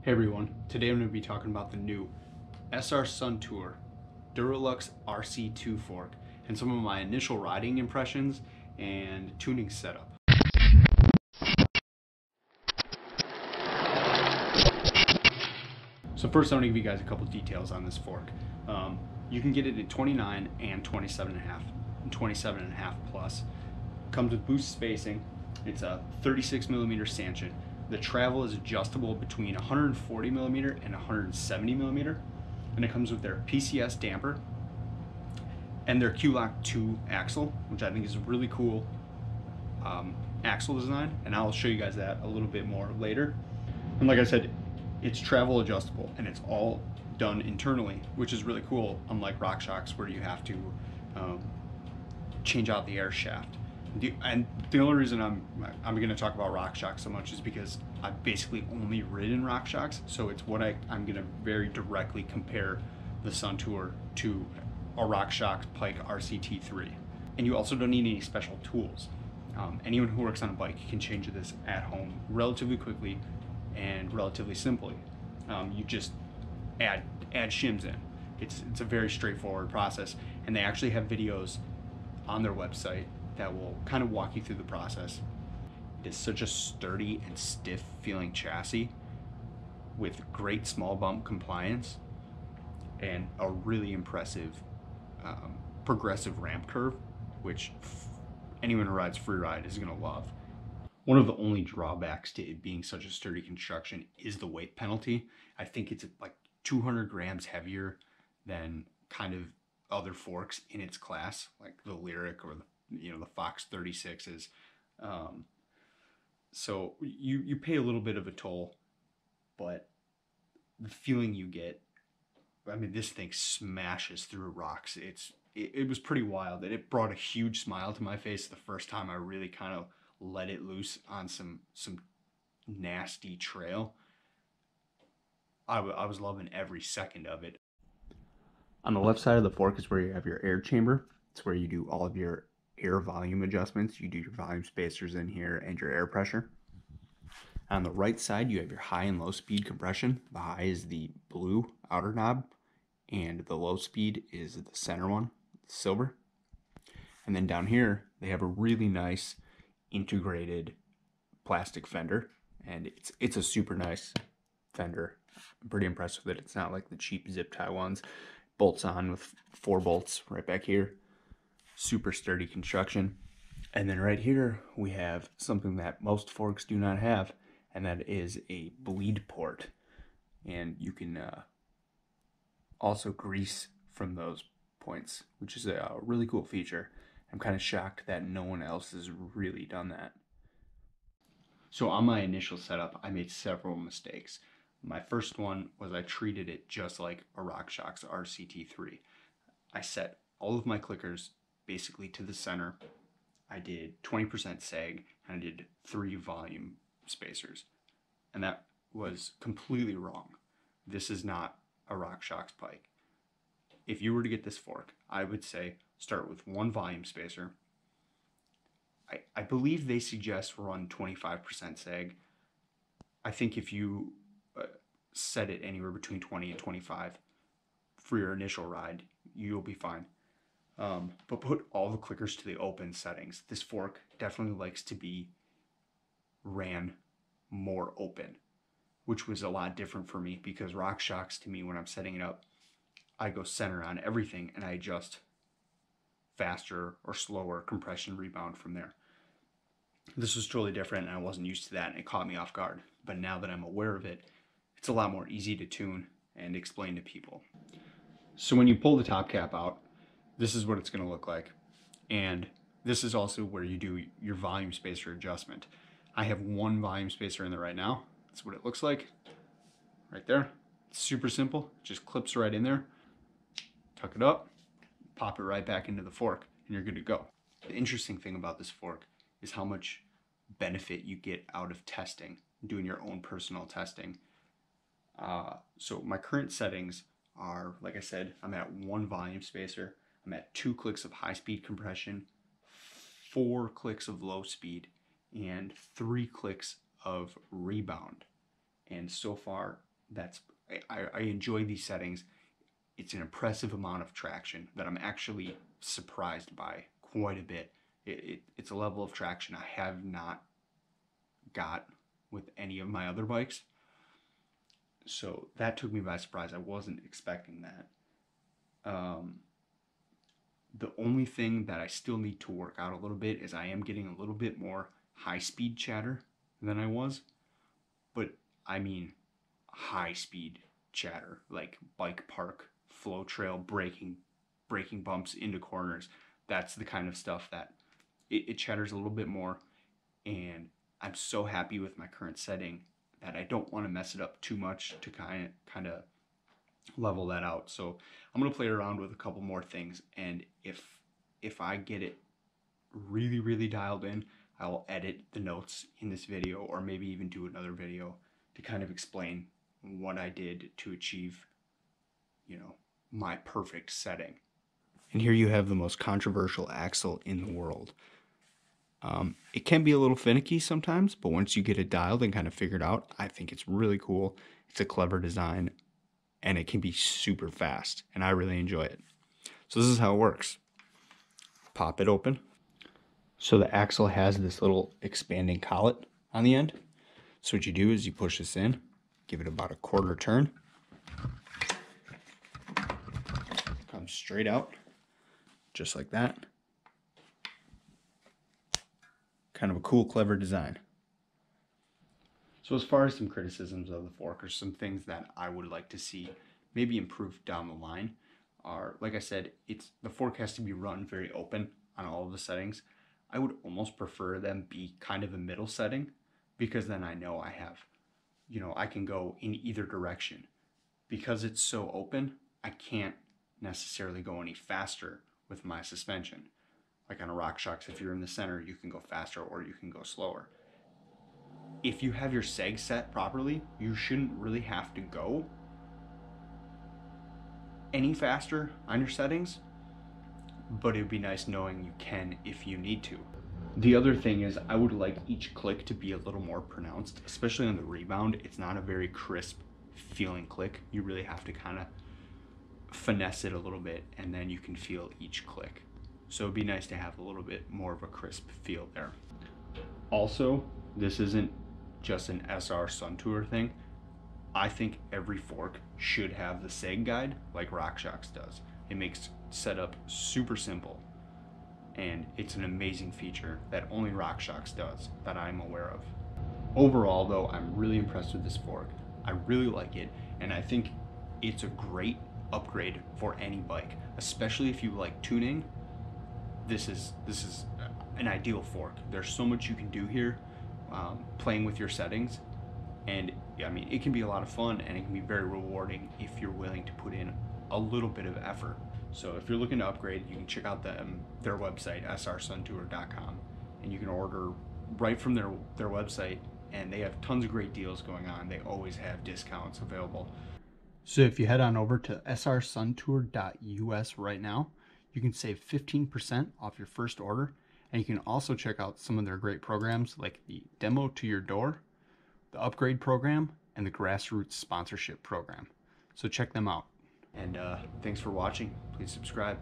Hey everyone, today I'm going to be talking about the new SR Suntour Durolux RC2 fork and some of my initial riding impressions and tuning setup. So first I'm going to give you guys a couple details on this fork. You can get it at 29 and 27 and a half, and 27 and a half plus. Comes with boost spacing. It's a 36 millimeter stanchion. The travel is adjustable between 140 millimeter and 170 millimeter, and it comes with their PCS damper and their Q-Lock 2 axle, which I think is a really cool axle design, and I'll show you guys that a little bit more later. And like I said, it's travel adjustable and it's all done internally, which is really cool, unlike RockShox where you have to change out the air shaft. And the only reason I'm going to talk about RockShox so much is because I've basically only ridden RockShox, so it's what I'm going to very directly compare the Suntour to a RockShox Pike RCT3. And you also don't need any special tools. Anyone who works on a bike can change this at home relatively quickly and relatively simply. You just add shims in. It's a very straightforward process, and they actually have videos on their website that will kind of walk you through the process. It is such a sturdy and stiff feeling chassis with great small bump compliance and a really impressive progressive ramp curve, which anyone who rides freeride is going to love. One of the only drawbacks to it being such a sturdy construction is the weight penalty. I think it's like 200 grams heavier than kind of other forks in its class, like the Lyric or the Fox 36s. So you pay a little bit of a toll, but the feeling you get, I mean, this thing smashes through rocks. It was pretty wild. It brought a huge smile to my face the first time I really kind of let it loose on some nasty trail. I was loving every second of it. On the left side of the fork is where you have your air chamber. It's where you do all of your air volume adjustments. You do your volume spacers in here and your air pressure. On the right side, you have your high and low speed compression. The high is the blue outer knob, and the low speed is the center one, silver. And then down here, they have a really nice integrated plastic fender, and it's a super nice fender. I'm pretty impressed with it. It's not like the cheap zip tie ones. Bolts on with 4 bolts right back here. Super sturdy construction. And then right here we have something that most forks do not have, and that is a bleed port. And you can also grease from those points, which is a really cool feature. I'm kind of shocked that no one else has really done that. So on my initial setup, I made several mistakes. My first one was I treated it just like a RockShox RCT3. I set all of my clickers basically to the center. I did 20% sag, and I did 3 volume spacers. And that was completely wrong. This is not a RockShox Pike. If you were to get this fork, I would say start with 1 volume spacer. I believe they suggest run 25% sag. I think if you set it anywhere between 20 and 25 for your initial ride, you'll be fine. But put all the clickers to the open settings. This fork definitely likes to be ran more open, which was a lot different for me because RockShox, to me, when I'm setting it up, I go center on everything and I adjust faster or slower compression rebound from there. This was totally different, and I wasn't used to that, and it caught me off guard. But now that I'm aware of it, it's a lot more easy to tune and explain to people. So when you pull the top cap out, this is what it's going to look like. And this is also where you do your volume spacer adjustment. I have 1 volume spacer in there right now. That's what it looks like right there. It's super simple. It just clips right in there. Tuck it up, pop it right back into the fork, and you're good to go. The interesting thing about this fork is how much benefit you get out of testing, doing your own personal testing. So my current settings are, like I said, I'm at 1 volume spacer, I'm at 2 clicks of high speed compression, 4 clicks of low speed, and 3 clicks of rebound. And so far, I enjoy these settings. It's an impressive amount of traction that I'm actually surprised by quite a bit. It's a level of traction I have not got with any of my other bikes. So that took me by surprise. I wasn't expecting that. The only thing that I still need to work out a little bit is I am getting a little bit more high-speed chatter than I was. But I mean high-speed chatter, like bike park, flow trail, braking bumps into corners. That's the kind of stuff that it chatters a little bit more. And I'm so happy with my current setting that I don't want to mess it up too much to kind of level that out. So I'm gonna play around with a couple more things, and if I get it really dialed in, I will edit the notes in this video, or maybe even do another video to kind of explain what I did to achieve, you know, my perfect setting. And here you have the most controversial axle in the world. It can be a little finicky sometimes, but once you get it dialed and kind of figured out, I think it's really cool. It's a clever design, and it can be super fast, and I really enjoy it. So this is how it works. Pop it open. So the axle has this little expanding collet on the end. So what you do is you push this in, give it about a quarter turn. Comes straight out, just like that. Kind of a cool, clever design. So as far as some criticisms of the fork, or some things that I would like to see maybe improved down the line, are, like I said, the fork has to be run very open on all of the settings. I would almost prefer them be kind of a middle setting, because then I know I have, I can go in either direction. Because it's so open, I can't necessarily go any faster with my suspension. Like on a RockShox, if you're in the center, you can go faster or you can go slower. If you have your seg set properly, you shouldn't really have to go any faster on your settings, but it would be nice knowing you can if you need to. The other thing is, I would like each click to be a little more pronounced, especially on the rebound. It's not a very crisp feeling click. You really have to kind of finesse it a little bit, and then you can feel each click. So it'd be nice to have a little bit more of a crisp feel there. Also, this isn't just an SR Suntour thing. I think every fork should have the seg guide like RockShox does. It makes setup super simple, and it's an amazing feature that only RockShox does that I'm aware of. Overall though, I'm really impressed with this fork. I really like it, and I think it's a great upgrade for any bike, especially if you like tuning. This is an ideal fork. There's so much you can do here, playing with your settings, and I mean, it can be a lot of fun, and it can be very rewarding if you're willing to put in a little bit of effort. So if you're looking to upgrade, you can check out their website, srsuntour.com, and you can order right from their website, and they have tons of great deals going on. They always have discounts available. So if you head on over to srsuntour.us right now, you can save 15% off your first order, and you can also check out some of their great programs like the Demo to Your Door, the Upgrade Program, and the Grassroots Sponsorship Program. So check them out. And thanks for watching. Please subscribe.